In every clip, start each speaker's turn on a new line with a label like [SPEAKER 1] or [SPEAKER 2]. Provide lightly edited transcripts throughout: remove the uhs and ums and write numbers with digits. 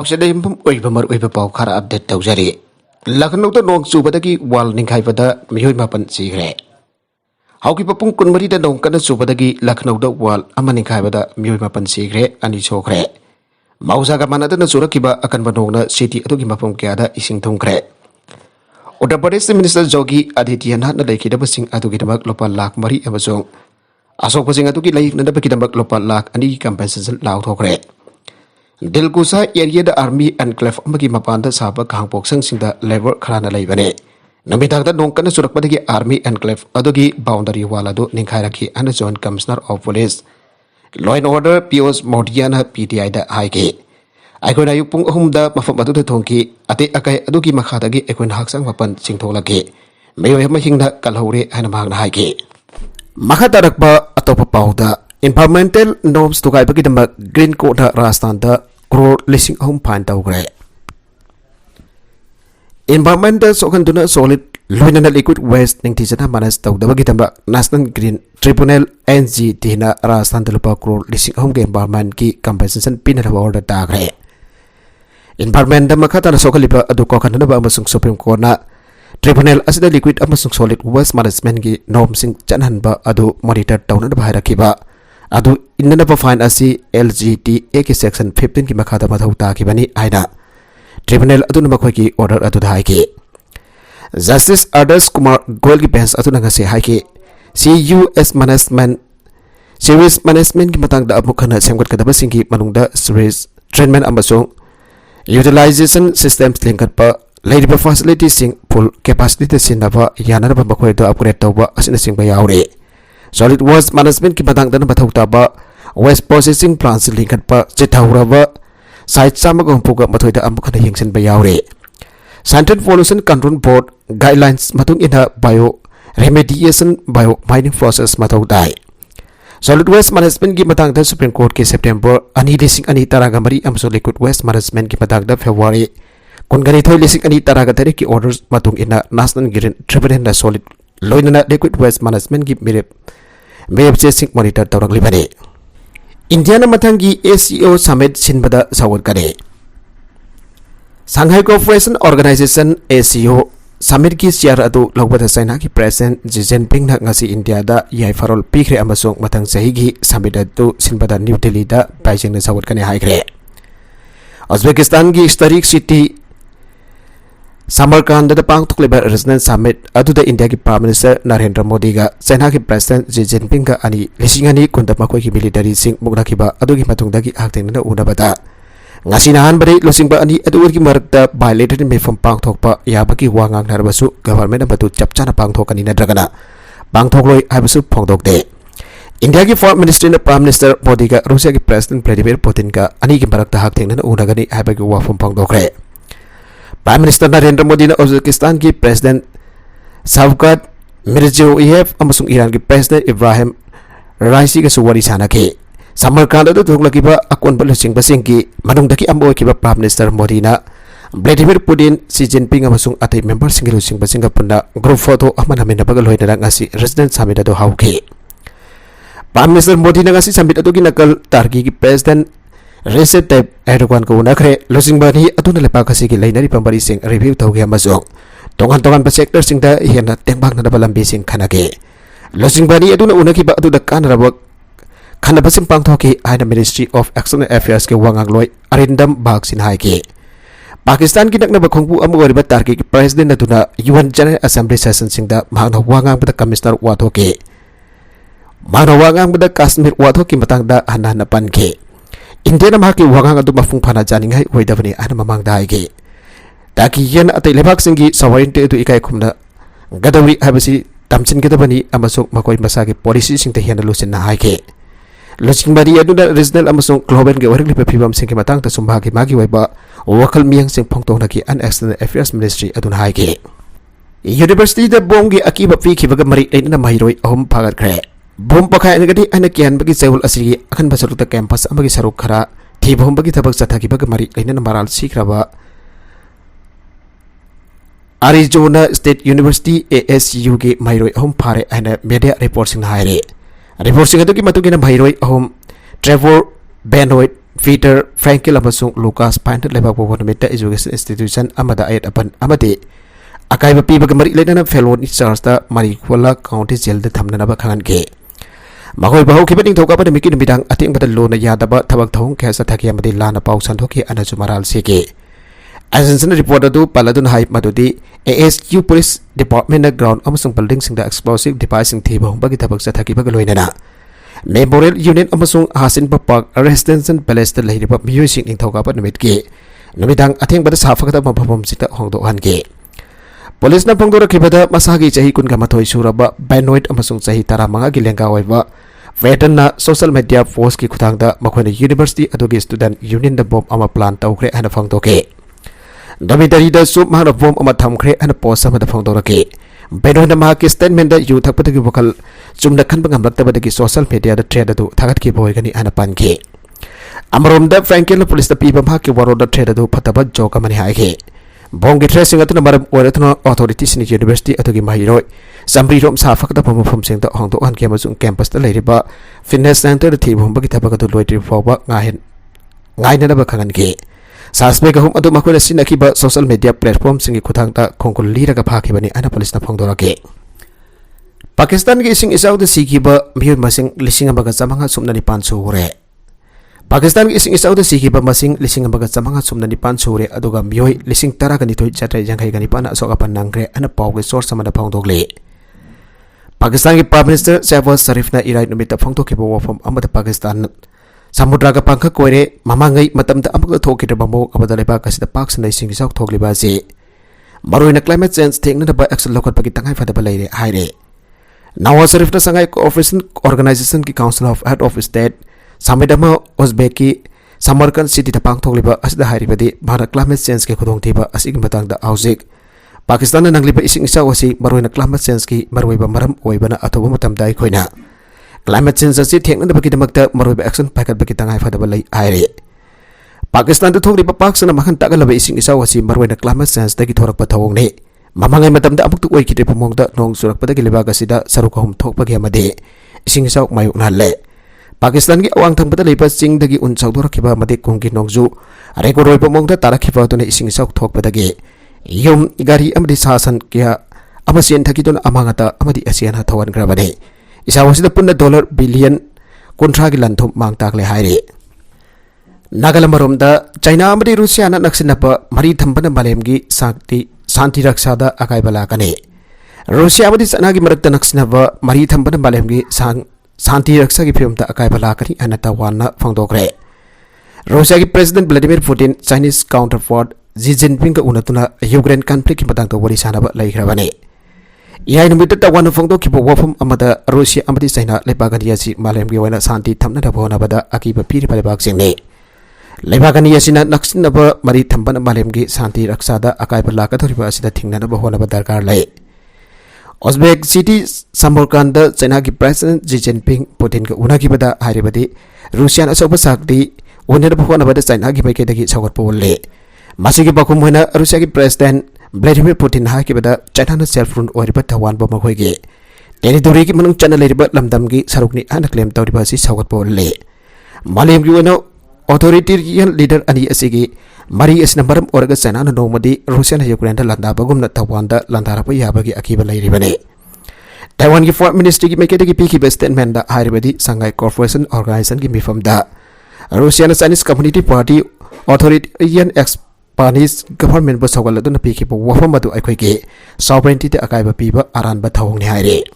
[SPEAKER 1] पाउसेदा हिमफम ओइबमर ओइब पाउ खरा अपडेट तौजरी लखनऊ नोंग चुबदगी वाल निंखाइबदा मिहोय मापन सिग्रे हाउकी पपुंग कुनमरीदा नोंग कन चुबदगी लखनऊ वाल अमा निंखाइबदा मिहोय मापन सिग्रे अनि सोखरे मौसागा मानदना चुरकिबा अकनबा नोंगना सिटी अदुगी मफम क्यादा इसिंग थुंखरे उत्तर प्रदेश मिनिस्टर जोगी आदित्यनाथ लेखिदबसिंग अदुगिदमक लोपा लाख मरी अमसोंग अशोकपसिंग अदुगी लेखनदबकिदमक लोपा लाख अनि कंपेंसेशन लाउथोखरे Dilkusha area the army enclave अमगी मपान साब खांगपोक्संग लेबर खराना लेबने नमिदाग नोंग कन सुरकपदगी आर्मी एनक्लेव अदुगी बाउंडरी वाल अदु निंखाइरखी अन joint commissioner of police law and order पीओस मोडियाना पीटीआई दा हाइके अखोना यु पुंग अहुम दा मफम अदु थोंकी अते अकै अदुगी मखादगी अखोन हाक्संग मपन सिंथोलके मेयोय महिंगदा कलहौरे हन मांगना हाइके मखा तरकबा अतोप पाउदा environmental norms to gaibagi damba green code Rajasthan दा crore listing home फाइन तौग्रे environmental सोखंदुना solid लोइनना liquid waste निंगतिजना मानस तौदबगी दamba national green tribunal NGT ना राजस्थान दलपा crore listing home के environment की compensation पिनर order ताग्रे environment दा मखता सोखलिबा अदु कोखनबा अमसुंग supreme court ना ट्रिब्यूनल असिदा लिक्विड अमसुंग सॉलिड वेस्ट मैनेजमेंट की नॉर्म्सिंग चनहनबा अदु मॉनिटर तौनना भाइरखिबा अदु इन्ननबा फाइन असी LGTA की सेक्शन 15 की मखादा मथौ ताकिबनी आइना ट्रिब्यूनल अदुन मखोई ऑर्डर अदु हाइके जस्टिस आदर्श कुमार गोयल की बेंच अदुन ngase हाइके CUS मैनेजमेंट सीरीज मैनेजमेंट की मतंग दा अमुखना सेमगत सिंगी मनुंगदा सीरीज ट्रीटमेंट अमसुंग यूटिलाइजेशन सिस्टम्स लिंकप लेरिबा फैसिलिटी सिंग फुल कैपेसिटी सिनबा यानरबा मखोयदा अपग्रेड तौबा असिना सिंगबा यावरे सॉलिड वेस्ट मैनेजमेंट की मतंग दन मथौ ताबा वेस्ट प्रोसेसिंग प्लांट लिंकप चिथाउरबा साइट सामग हुपुगा मथोयदा अमुखना यंगसिनबा यावरे central pollution control board guidelines मतुंग इना bioremediation biomining process मथौ दाई सॉलिड वेस्ट मैनेजमेंट की मतंग दा सुप्रीम कोर्ट के सितंबर 2013 अमसो लिक्विड वेस्ट मैनेजमेंट की मतंग दा फेब्रुआरी कुनगनिथोय लिसिंग अनि तरागतरे की ऑर्डर्स मतुंग इना नेशनल ग्रीन ट्रिब्यूनल ना सॉलिड लोइनना लिक्विड वेस्ट मैनेजमेंट की मेप चेसिंग मॉनिटर तौरगलिबने इंडिया मथंगी ACO समिट सिनबदा सावत करे Shanghai cooperation organisation ACO summit की चेयर अदु लौबदा चाइना की प्रेसिडेंट जी जिनपिंग ना ngasi इंडिया दा याइफारोल पीखरे अमसोंग मथंग सही की समिट अदु सिनबदा न्यू दिल्ली दा बाइजिंग ना सावत कने हाइग्रे उज्बेकिस्तान की हिस्टोरिक सिटी समरकांड पांगथोक्लिबा रीजनल समिट अदुदा इंडिया की प्राइम मिनिस्टर नरेंद्र मोदी का चाइना की प्रेसिडेंट जी जिनपिंग का अनि लिसिंग अनि कुंद मखोई की मिलिटरी सिंग मुगनाखिबा अदुगी मतुंगदागी आक्तेंगना उनबदा ngasi nahan bari losingba ani adugi marakta bilateral mefam pangthokpa yabaki wangang narbasu government batu chapchana pangthokani nadragana pangthokloi habasu phongdokde India की फॉरेन मिनिस्ट्री ने prime minister Modi का Russia की president Vladimir Putin का अनि की मरकता हाक्तेंगना उनगनी हाबगी वाफम पangdokre prime minister Narendra Modi ने Uzbekistan की president Shavkat Mirziyoyev अमसुंग Iran की प्रेसिडेंट इब्राहिम राइसी के सुवारी सानाके समरकांड अदु थोक्लकिबा अकोनबा लुसिंगबसिंग की मनुंगदकी अमोयकिबा प्राइम मिनिस्टर मोदी ना व्लादिमीर पुतिन सी जिनपिंग अमसुंग अतै मेंबर सिंग लुसिंगबसिंग पुन्ना group photo अमनमिनबग लोइनरा ngasi resident summit अदु हाउके प्राइम मिनिस्टर मोदी ने ngasi समिट अदुगी नकल टर्की की प्रेसिडेंट रेसेप ताइप एर्डोगान को उनखरे लुसिंगबनी अदुना लेपाकसी की लेनरी पंबरी सिंग रिव्यू तौगे अमसुंग तोंगन तोंगन सेक्टर सिंग दा हेना टेंबांगना लंबी सिंग खनागे लुसिंगबनी अदुना उनखिबा अदुदा कानरब खनबसिंग पांगथोकी आइना मिनिस्ट्री ऑफ एक्सटर्नल अफेयर्स के वांगांगलोय अरिंदम बागसिन हाइके पाकिस्तान की नकनब खोंगपु अमगोरिबा टर्की की प्रेसिडेंट अदुना यूएन जनरल असेंबली सेशन सिंग दा मांगना वांगांगबदा कमिश्नर वाथोके मांगना वांगांगबदा कश्मीर वाथोकी मतंग दा हनहन पनके इंडिया माकी वांगांग अदु मफुंग फाना जानिंगै होइदबनी आना ममांग दाइगे ताकि यन अतै लेबाक सिंगी सवरेंटी अदु इकाय खुमना गदवरी हाबसी तमसिन गदबनी अमसुंग मकोय मसागे पॉलिसी सिंग ते हेना लुसिन हाइके लुसिंगबरी अदुना रीजनल अमसुंग ग्लोबल के वरगलिप फिबम सिंग के मतंग त सुंभागी मागी वैबा वखल मियंग सिंग फोंगतोंना की अन एक्सटर्नल अफेयर्स मिनिस्ट्री अदुन हाइके यूनिवर्सिटी द बोंग की अकीब फीखिबग मरी लेना महिरोय अहम फागतखरे बोम पखायनगदी अन कियानबगी चौल असरी अखन बसरुत कैंपस अमगी सरुक खरा थी बोमबगी थबक चथाकिबग मरी लेना मराल सीखरबा अरिजोना स्टेट यूनिवर्सिटी ASU के महिरोय अहम फारे अन मीडिया रिपोर्ट सिंग हायरे रिपोर्ट सिंग अदुगी मतुगिना महिरोय अहम Trevor Benoit Peter Frankel amasung Lucas Pine lebak bo namita education institution amada ayat apan amade akai ba piba gamari lena fellow in charge da Maricola County jail da thamna ba khangan ke mahoi bahau ke beding thoka ba miki bidang ating badal lo na yada ba thabak thong ke sa thaki amade lana pau san thoki anachu maral se ke Agency report adu paladun hype madudi ASU Police Department ground amasung building sing da explosive device sing thiba ba gi thabak sa thaki ba loina na Memorial Union amasung Hasin Park Residential Palace da lehiba miyoi sing ning thoka ba numit ke numidang atheng bada safa ka ba phom sita hongdo han ke Police na pangdora kibada masagi chahi kun gamathoi suraba Benoit amasung chahi tara manga gi lenga oiba veteran na social media force ki khutang da makhoi university adogi student union da bomb ama plan tawkhre ana phangdo ke Domidari da sup mahana bomb ama thamkhre ana post ama da phangdora ke Benoit na ma ki statement da yu thakpata gi bokal chumna khan bangam lakta badagi social media da thread adu thagat ki boy gani ana pan ke Amarom da Frankel police da piba ma ki waro da thread adu phataba joka mani ha ke Bongi tracing atuna maram oratuna authorities ni university atugi mahiroi Sambri rom safak da pamufum sing da hongdo an ke masung campus da leiriba fitness center da thibum bagi tabaka du loitri foba ngaina da bakhangan ke Sasbe gahum adu makoi sinaki ba social media platform singi khuthang ta khongkul lira ga phaki bani ana police na phongdora ke Pakistan ki sing isau da siki ba miyoi masing lising amaga chamanga sumna ni panchu hore Pakistan ki ising isau da siki ba masing lising amaga chamanga sumna ni panchu hore aduga miyoi lising tara gani thoi chatai jangkai gani pana soka pan nangre ana paw ge source samada phongdogle Pakistan ki Prime Minister Shehbaz Sharif na irai numita phongto ki bo from amada Pakistan Samudra ga pangkha koire mamangai matam da amuk thoki da bamo abada leba kasida pak sanai sing isau thokli ba je maroina climate change thengna da ba action lokat pagi tangai fada ba leire haire Nawaz Sharif na sangai cooperation organization ki council of head of state Samidama Uzbeki Samarkand city da pang thokliba asida hairibadi bharat climate change ke khudong thiba asig matang da auzik Pakistan na nangliba ising isau asi maroina climate change ki marwaiba maram oibana athoba matam dai khoina Climate change asi thengna da bagi damakta maroiba action pakat bagi tangai fada ba lai haire Pakistan da thokliba paksana mahan tagalaba ising isau asi maroina climate change da ki thorak pa thawong ne Mamangai matam da amuk tu oi kite pamong da nong surak pada gileba gasida saruk hom thok pagi amade ising isau mayuk nalle Pakistan ki awang thang pada lepa sing dagi un saudora kiba made kongki nongju reko roi pamong da tarak kiba to ne ising isau thok pada ge yum gari amdi sasan kya amasien thaki don amangata amadi asian ha thawan grabade isawasida punna dollar billion kontra gi lanthom mang tak le haire Nagalamorom da China amadi Russia na naksinapa mari thambana malem gi sakti Santi raksa da akai bala kane Russia amadi sanagi marakta naksinaba mari thambana malem gi Santi raksa gi phim da akai bala kani anata wana phangdokre Russia gi President Vladimir Putin Chinese counterpart Xi Jinping ka unatuna Ukraine conflict ki patang to wari sanaba laikhrabane Yai numita ta wana phangdok ki wafam amada Russia amadi China lepagani yasi malem gi wana Santi thamna da bhona bada akiba piri pare bak singne Lebakan yasina naksinaba mari thambana malemgi santi raksada akai bala ka thoriba asida thingnana ba hona ba darkar lai Uzbek city Samarkand da China ki President Xi Jinping Putin ka una ki bada hairibadi Russian asoba sakti unena ba hona ba da China ki baike dagi sagot polle masigi bakum hoina Russia ki President Vladimir Putin ha ki bada China na self run oriba tawan ba makhoi ge territory ki manung chana leriba lamdam gi sarukni ana claim tawriba si sagot polle malemgi wena Authoritarian leader ani asigi mari asna maram oraga China na nomadi Russia na Ukraine da landa bagum na Taiwan da landa ra pa yabagi akiba lairibane Taiwan ki foreign ministry ki mekete ki piki statement da hairibadi Shanghai Cooperation Organization ki mifam da Russia na Chinese Community Party Authoritarian Spanish government ba sawal da na piki ba wafam adu aikhoi ki sovereignty da akai ba piba aran ba thawong ni haire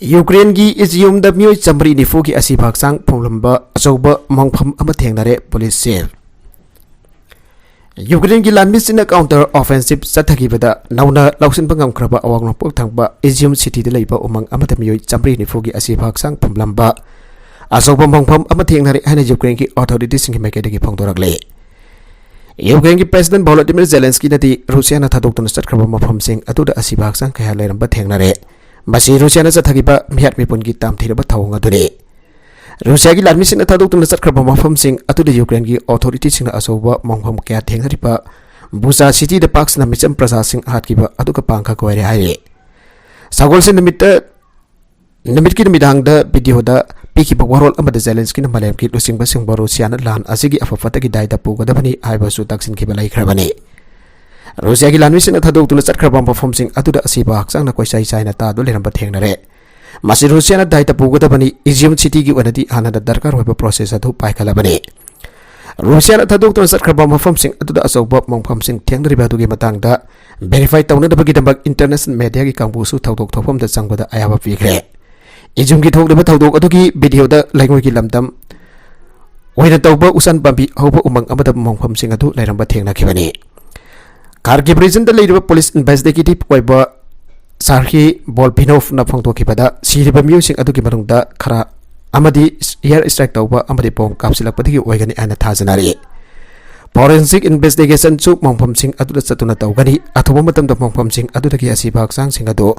[SPEAKER 1] Ukraine gi Izium da miyoi chamri ni fu ki asi baksang phonglamba achoba mongpham ama thengnare police chief Ukraine gi landmisina counter offensive sathagi bada nauna lausin bangam khraba awang pok thangba Izium city de leiba umang ama da miyoi chamri ni fu ki asi baksang phonglamba achoba mongpham ama thengnare hana Ukraine ki authorities singi mekede gi phongdorakle Ukraine ki president Volodymyr Zelensky nati Russia na thadok tun start khraba mafam sing atu da asi baksang kaya leiramba thengnare Basi Russia na sathagiba mihat mipun gi tam thiraba thawng adure Russia gi larmi sing thadok tun sat khraba mafam sing atu de Ukraine gi authority sing asoba mongpham kya thengnariba Busa city de parks na micham prasa sing hat ki ba atu ka pangkha koire haire Sagol sin mitta Namit ki midangda video da piki warol amada Zelensky na malem ki lusing basing Russia na lan asigi afafata ki daida puga dabani aiba su taksin ki balai khrabani Russia ki lanwi sin athadok tuna chat khrabam perform sing atuda asiba haksang na koisai sai na ta do leram batheng na re masi Russia na daida puga dabani Izium city ki wanadi anada darkar hoiba process adu pai khala bani Russia na athadok tuna chat khrabam perform sing atuda asoba mongpham sing theng riba du gi matang da verify tawna da bagi dambak international media ki kangbu su thawdok thopom da changba da ayaba pikre Ijum ki thok da thawdok adugi video da laingoi ki lamdam oina tawba usan pambi hoba umang amada mongpham sing adu lairamba thengna khibani Kharkiv region da leiriba police investigative oiba Sarhi Bolpinov na phongto khibada siriba music adugi marungda khara amadi air strike tawba amadi pom kapsilak padigi oigani ana thajanari Forensic investigation chu mongpham sing adu da chatuna tawgani athoba matam da mongpham sing adu da ki asibak sang sing adu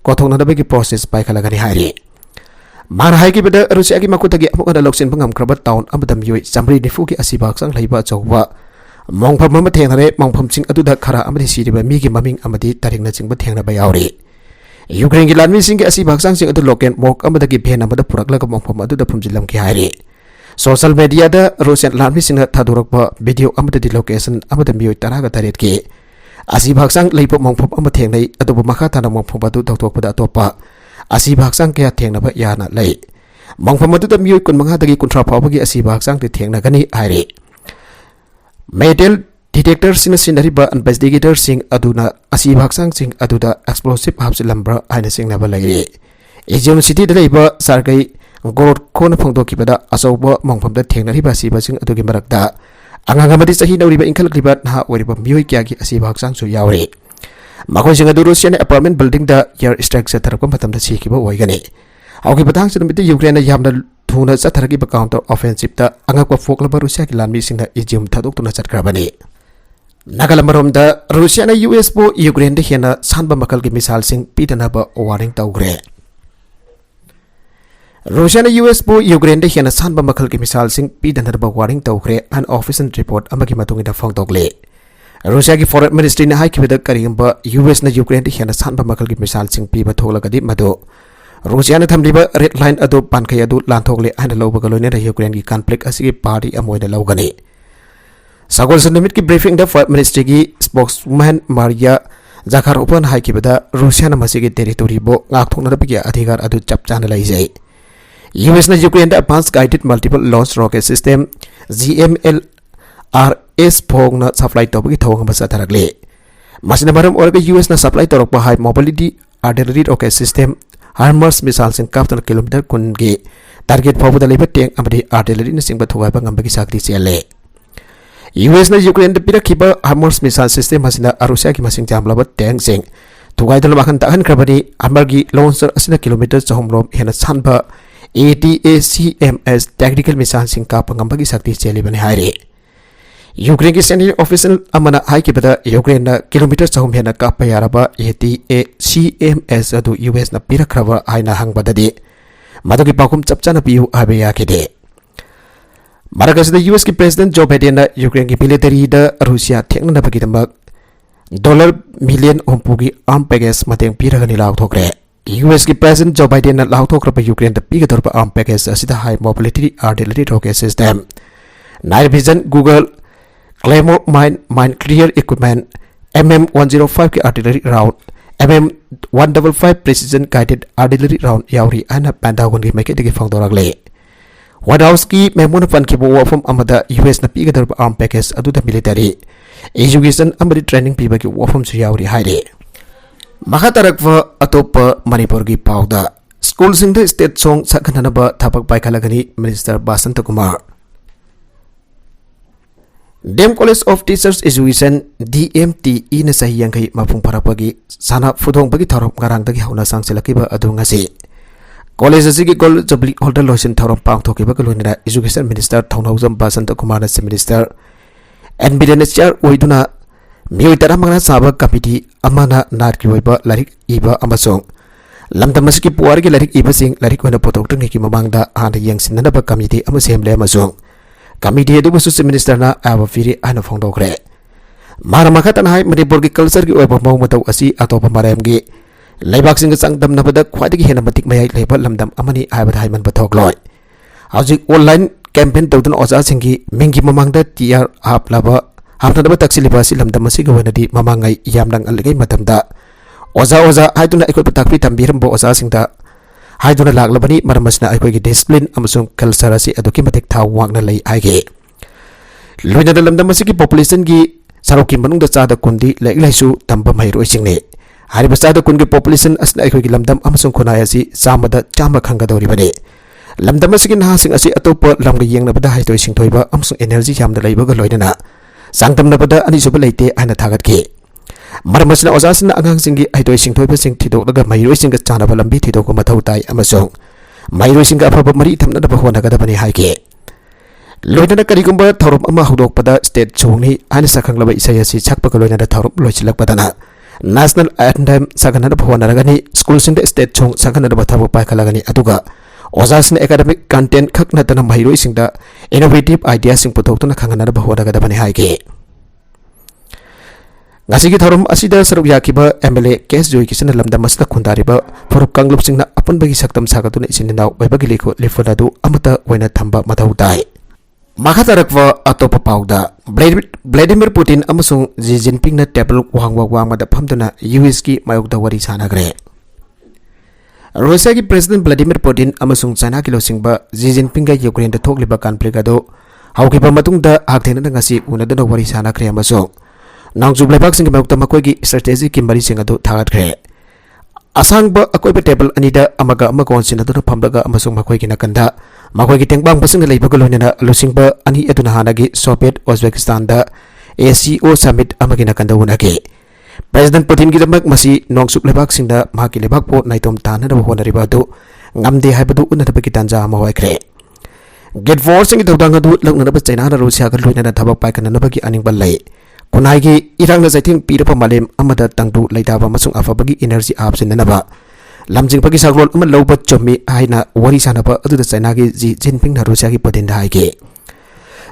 [SPEAKER 1] kothong na da bagi process pai khala gani hari Mar hai ki beda Russia ki makutagi amuk ada loksin pangam krabat town amadam yoi samri nifu ki asibak sang laiba chawwa mongpham ma thenare mongpham sing adu da khara amadi siriba mi ki maming amadi taring na chingba thengna ba yauri Ukraine ki lanmi sing ki asibak sang sing adu loken mok amada ki phen amada purakla ka mongpham adu da phumjilam ki hari social media da Russian lanmi sing thadurak ba video amada di location amada mi yoi taraga taret ki asibak sang laiba mongpham ama thengnai adu makha thana mongpham adu thoktok pada topa asibak sang kya thengna ba yana lai mongpham adu da mioi kun mangha dagi kunthra phawbagi asibak sang ti thengna gani aire metal detector sing sinari ba investigator sing aduna asibak sang sing aduda explosive hapsilambra aina sing na ba lai Izium city da leiba sargai gorot khona phongdo kibada asoba mongpham da thengna ri ba siba sing adugi marakda anganga madi sahi nauriba inkal klibat na oiriba mioi kya gi asibak sang su yaure Makoi sing adu Russian apartment building da air strike sa tharap matam da sikiba oigani auki batang sin miti Ukraine yamna thuna sa tharaki ba counter offensive da angakwa foklaba Russia ki lanmi sing da Izium thadok tuna chatkrabani Nagalamrom da Russia na US bo Ukraine da hena sanba makal ki misal sing pidana ba warning tawgre Russia na US bo Ukraine da hena sanba makal ki misal sing pidana ba warning tawgre an official report amagi matungi da phongtokle Russia ki foreign ministry na hai kibeda karingba US na Ukraine da hena sanba makal ki misal sing piba tholagadi mado Russia na thamliba red line adu pankai adu lanthokle ana loba galone da Ukraine ki conflict asigi party amoida lawgani Sagol sanamit ki briefing da foreign ministry ki spokeswoman Maria Zakharovan hai kibeda Russia na masigi territory bo ngak thokna da bigya adhikar adu chapchana laijai US na Ukraine da advanced guided multiple launch rocket system GMLRS phong na supply tawbagi thawang basa tharakle masina maram orga US na supply torokpa high mobility artillery rocket system HIMARS missile sing kaptan kilometer kun ge target phabu da leba tank amadi artillery na singba thogai ba ngambagi sakti chele US na Ukraine da pirakhiba HIMARS missile system masina Russia ki masing jamlaba tank sing thogai da lakan tahan krabani amargi launcher asina kilometer chahomrom hena sanba ATACMS tactical missile sing kap ngambagi sakti chele bani haire Ukraine ki senior official amana hai kibada Ukraine na kilometer chahum hena kap yaraba ATACMS adu US na pirakraba haina hangbadadi madogi pakum chapchana piu abeya kede Maragas the US ki president Joe Biden na Ukraine ki military da Russia thengna na bagi dambak $1 ompugi arm package mateng piragani law thokre US ki president Joe Biden na law thokra pa Ukraine da piga dorpa arm package asida high mobility artillery rocket system night vision Google Claymore mine clear equipment MM105 ki artillery round MM155 precision guided artillery round yauri ana Pentagon ki make de phangdoragle White House ki memona fan ki bo from amada US na piga darba arm package adu da military education amadi training piba ki wafam su yauri haire Makatarakwa atopa Manipur ki pauda school sing the state song sakhanana ba thapak pai khalagani Minister Basanta Kumar Dem College of Teachers Education DMTE na sahiyang kay mapung parapagi sana fudong bagi tharop ngarang dagi hauna sangsilakiba adu ngasi College asigi gol jabli holder losin tharop pang thokiba kalunira Education Minister Thongnaujam Basanta Kumar na Minister NBNHR oiduna miyoitara mangna saba committee amana narki oiba larik iba amasong lamdamasiki puargi larik iba sing larik wana potok tungi ki mamangda hana yang sinanaba committee amasemble amasong Committee edu busu minister na aba firi ana phongdokre mara makatan hai Manipur ki culture ki oiba mau matau asi atopa marem gi Leibak-sing changdamnabada khwaidagi hena matik mayai leba lamdam amani haibada haiman bathokloi hauji online campaign tawdun oza singi mingi mamangda TR hapnadaba taksiliba si lamdam asiga wanadi mamangai yamdang aligai matamda oza haiduna aikoi patakpi tambirambo oza singda haiduna laglabani maramasna aikoi gi discipline amasung culture asi aduki matik thaw wangna lei aige loina lamdam asigi population gi saroki manungda chada kundi laisu tamba mairoi singne hari besada kun ki population asna aikoi ki lamdam amasung khonai asi chamada chama khangadori bane lamdam asigi na sing asi atopa lamga yengna bada haitoi singthoiba amasung energy jamda leiba ga loinana sangtamna bada ani suba leite ana thagat ke maramasna ozasna angang singi haitoi singthoiba sing thidok daga mairoi singa chana balambi thidok ko mathau tai amasung mairoi singa afaba mari thamna da bahona ga da bane haike loinana karigumba thorum ama hudok pada state chungni ani sakhang laba isai asi chakpa ga loinana thorum loichilak padana National Anthem saganada bhawanaragani school sing state chung saganada bathabu paikalagani aduga ozasna academic content khakna tana mairoi singda innovative ideas sing puthokna khanganada bhawanagada bani haike ngasigi thorum asida saruk yakiba MLA case joy kisana lamda masna khundariba foruk kanglup singna apun bagi saktam sagatuna isininaw oibagi liko lifodadu amata waina thamba mathau tai Makatarakwa atopa pauda Vladimir Putin amasung Xi Jinping na table wangda phamduna US ki mayokda wari sanagre Russia ki President Vladimir Putin amasung China ki losingba Xi Jinping ga Ukraine da thokliba conflict ado haukiba matungda hakthena ngasi unadana wari sanagre amasung nangju lebak sing mayokda makoi ki strategy ki mari sing ado thagatre asangba akoiba table anida amaga amakon sinaduna phamdaga amasung makoi ki nakanda makoi ki tengbang basing leiba golonena losingba ani aduna hanagi Soviet Uzbekistan da ACO summit amagi nakanda unage President Putin ki damak masi nongsuk lebak singda mahaki lebak po naitom tana da honariba do ngamde haibadu unata ki tanja amawaikre get forcing idawdang adu langna ba China na Russia ga loina thabak pai kana nabagi aning balai kunai gi irang na jaiting pirapa malem amada tangdu leidaba masung afabagi energy option nanaba lamjing pagi saglol ama loba chomi haina wari sanaba adu da China gi Xi Jinping na Russia gi podin dai ge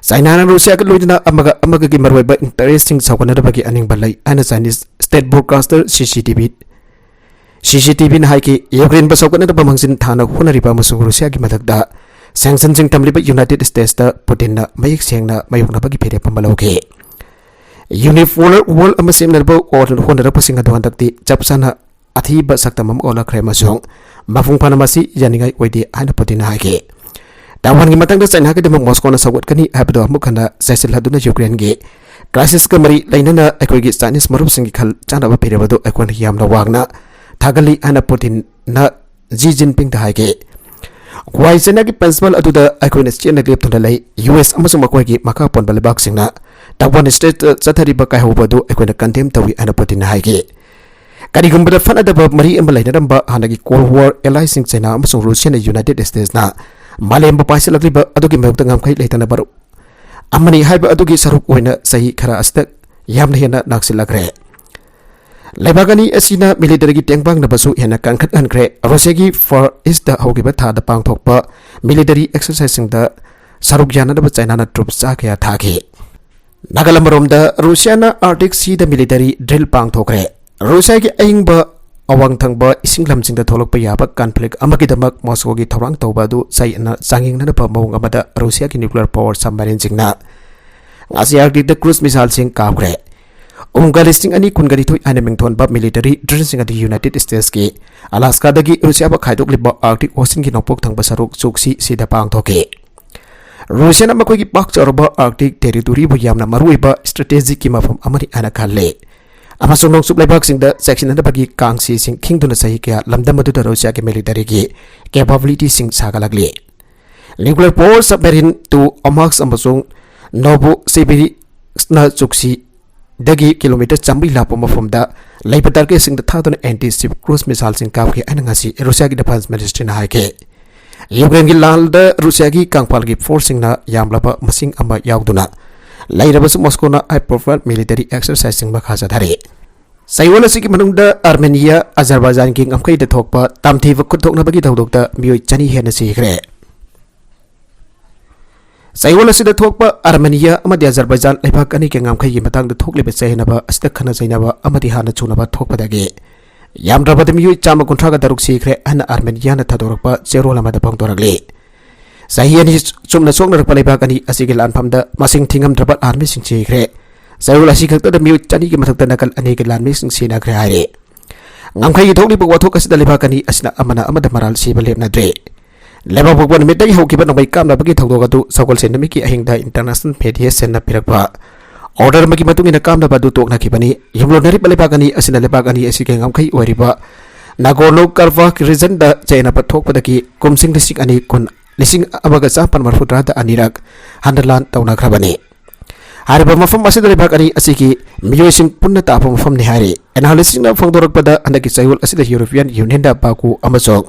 [SPEAKER 1] China na Russia ga loina amaga gi marwaiba interesting sakona da bagi aning balai ana Chinese state broadcaster CCTV na haiki Ukraine ba sakona da bamangsin thana hunariba masung Russia gi madakda sanction sing tamliba United States da Putin na mayik sengna mayukna bagi pere pamaloge Unipolar world amasim narbo or honara pasinga dohandakti chapsana athiba saktamam ola kremasong mafung panamasi yaningai oidi aina Putin haike dawan gi matangda China ga demang Moscow na sawat kani habdo mukhana saisil haduna Ukraine ge crisis ka mari lainana ekoi gi Chinese marup singi khal chana ba perebado ekon yamna wagna thagali aina Putin na Xi Jinping da haike kwai China gi principal aduda ekoi na China grip thunda lai US amasung makoi gi maka pon balbak singna Taiwan state chathari ba kai hobadu ekoi na condemn tawi aina Putin haike Karigumbada fanadaba mari ambalainaramba hanagi Cold War allies sing China amasung Russia na United States na malemba paisalakliba adugi mayokta ngamkai leitana baru amani haiba adugi saruk oina sahi khara asta yamna hena naksilakre Lebagani asina military gi tengbang na basu hena kangkhat ankre Russia gi for is the hogiba tha da pangthokpa military exercising da saruk yana da China na troops cha kya thake Nagalamrom da Russia na Arctic Sea da military drill pangthokre Russia ki aingba awang thangba ising lamjing da tholok pa yaba conflict amagi damak Moscow gi thorang toba du sai na sanging na pa mawng amada Russia ki nuclear power submarine jingna ngasi Arctic da cruise missile sing kamgre listing ani kungari thoi ana mingthon ba military drill sing adi United States ki Alaska dagi Russia ba khaidok liba Arctic Ocean ki nopok thangba saruk chuksi sida pang thoke Russia na makoi ki pak chorba Arctic territory bu yamna maruiba strategic ki mafam amari ana khalle amasung nongsuk lebak sing da section na bagi kangsi sing kingduna sahi kya lamdam adu da Russia ke military ki capability sing sagalagli nuclear power submarine to amax amasung nobu sibiri na chuksi dagi kilometer chambi lapo mafam da leipatar ke sing da thadon anti ship cruise missile sing kap ke anangasi Russia ki defense ministry na haike Ukraine ki lal da Russia ki kangpal ki forcing na yamlaba masing ama yauduna Lairabas Moscow na high profile military exercising makhaja dhare Saiwala siki manungda Armenia Azerbaijan ki ngamkai da thokpa tamthiwa khuthokna bagi daudokta mioi chani hena sikre Saiwala sida thokpa Armenia amadi Azerbaijan leibak ani ke ngamkai gi matang da thokliba chainaba asta khana chainaba amadi hana chunaba thokpa dage ꯌꯥꯝꯗ꯭ꯔꯕꯗ ꯃꯤꯑꯣꯏ 136 ꯁꯤꯈ꯭ꯔꯦ ꯍꯥꯏꯅ ꯑꯥꯔꯃꯦꯅꯤꯌꯥꯅ ꯊꯥꯗꯣꯔꯛꯄ ꯆꯦꯔꯣꯜ ꯑꯃꯗ ꯐꯣꯡꯗꯣꯔꯛꯂꯤ꯫ ꯆꯍꯤ ꯑꯅꯤ ꯆꯨꯝꯅ ꯁꯣꯛꯅꯔꯛꯄ ꯂꯩꯕꯥꯛ ꯑꯅꯤ ꯑꯁꯤꯒꯤ ꯂꯥꯟꯐꯝꯗ ꯃꯁꯤꯡ ꯊꯤꯉꯝꯗ꯭ꯔꯕ ꯂꯥꯟꯃꯤꯁꯤꯡ ꯁꯤꯈ꯭ꯔꯦ꯫ ꯆꯌꯣꯜ ꯑꯁꯤ ꯈꯛꯇꯗ ꯃꯤꯑꯣꯏ 200ꯒꯤ ꯃꯊꯛꯇ ꯅꯥꯀꯜ ꯑꯅꯤꯒꯤ ꯂꯥꯟꯃꯤꯁꯤꯡ ꯁꯤꯅꯈ꯭ꯔꯦ ꯍꯥꯏꯔꯤ꯫ ꯉꯝꯈꯩꯒꯤ ꯊꯣꯛꯂꯤꯕ ꯋꯥꯊꯣꯛ ꯑꯁꯤꯗ ꯂꯩꯕꯥꯛ ꯑꯅꯤ ꯑꯁꯤꯅ ꯑꯃꯅ ꯑꯃꯗ ꯃꯔꯥꯜ ꯁꯤꯕ ꯂꯦꯞꯅꯗ꯭ꯔꯦ꯫ ꯂꯩꯕꯥꯛꯄꯣꯛꯄ ꯅꯨꯃꯤꯠꯇꯒꯤ ꯍꯧꯈꯤꯕ ꯅꯣꯡꯃꯩ ꯀꯥꯞꯅꯕꯒꯤ ꯊꯧꯗꯣꯛ ꯑꯗꯨ ꯁꯒꯣꯜꯁꯦꯟ ꯅꯨꯃꯤꯠꯀꯤ ꯑꯍꯤꯡꯗ ꯏꯟꯇꯔꯅꯦꯁꯅꯦꯜ ꯃꯦꯗꯤꯌꯦꯁꯟꯅ ꯄꯤꯔꯛꯄ ऑर्डर में कामनब तोकनाखिबनी युमलोनरिब लेबागनी असना लेबागनी असिगे ngамखै ओरिबा नागोर्नो कार्बाख रीजन द चैनप थोकपदकी कुमसिंग लिसिंग अनि कुन लिसिंग अमगा चापन मरफुद्रा द अनिरक हंडलान तौनाख्रबनी हारिबा मफम असिद लेबागनी असिगी मियोइसिंग पुन्ना ताप मफम ने हारि एनालिसिंग न फोंदोरकपद अंदकी चैवल असिद European union the Baku अमसोक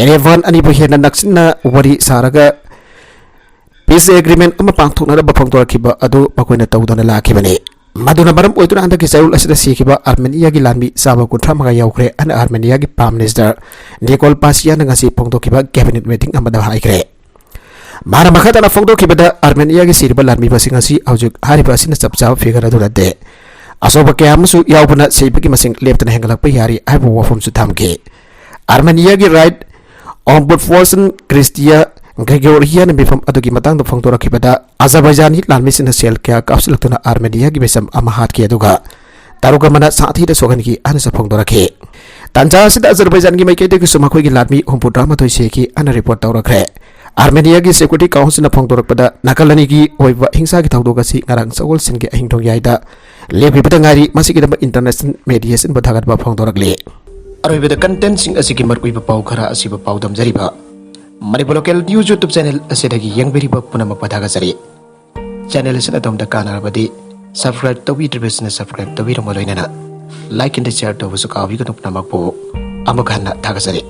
[SPEAKER 1] Yerevan अनि बहेना नक्सिना वरी सारगा पीस एग्रीमेंट अमा पांथोकनरब फोंदोरखिबा अदु मकोइना तौदना लाखिबनी मधुना मरम ओइदुना अंदकी चैवल असिद सिखिबा आर्मेनिया की लानमी साबा कुंथ्रा मगा याउख्रे अन आर्मेनिया की prime minister Nikol Pashinyan ngasi फोंदोखिबा कैबिनेट मीटिंग अमदा हाइख्रे मारा मखदना फोंदोखिबदा आर्मेनिया की सिरबा लानमी बसिंग asi हौजुक हारिबा असिना चपचाव फिगर अदुरते असोबा कयामसु याउबना सेबकी मसिंग लेप्तना हेंगलकपा यारी आइबो वफमसु थामके आर्मेनिया की राइट ऑम्बुड्समैन क्रिस्टिया ग्रेगोरियन मिफम अदुगी मतंग फोंदोरखिबदा अजरबैजानी लानमिसिन सेल क्या काउसिलक्तुना आर्मेनिया की बेसम अमहात के अदुगा तारुगा मना साथी द सोगन की अनस फोंदोरखे तंजा सिद अजरबैजान की मैके दे सुमखोई की लानमी हुंपुट्रा मथोइ सेकी अन रिपोर्ट तौरखरे आर्मेनिया की सिक्योरिटी काउंसिल फोंदोरखबदा नकलनी की ओइबा हिंसा की थौदोगसी ngarang सगोल सिन के अहिंथों याइदा लेबिबदा ngari मसिगिदम इंटरनेशनल मेडिएशन बथागतबा फोंदोरखले अरोइबदा कंटेंट सिंग असिकी मरकुइबा पाउ खरा असिबा पाउदम जरिबा Manipur local news YouTube channel असेदगी यंगबेरिबा पुनम पथागजरी चैनल असिन अदोमदा कानारबदी सब्सक्राइब तौबीद्रिबसिन सब्सक्राइब तौबीरम लोइनना लाइक एंड शेयर तौबसु काविगनु नमकपो अमखाना थागजरी।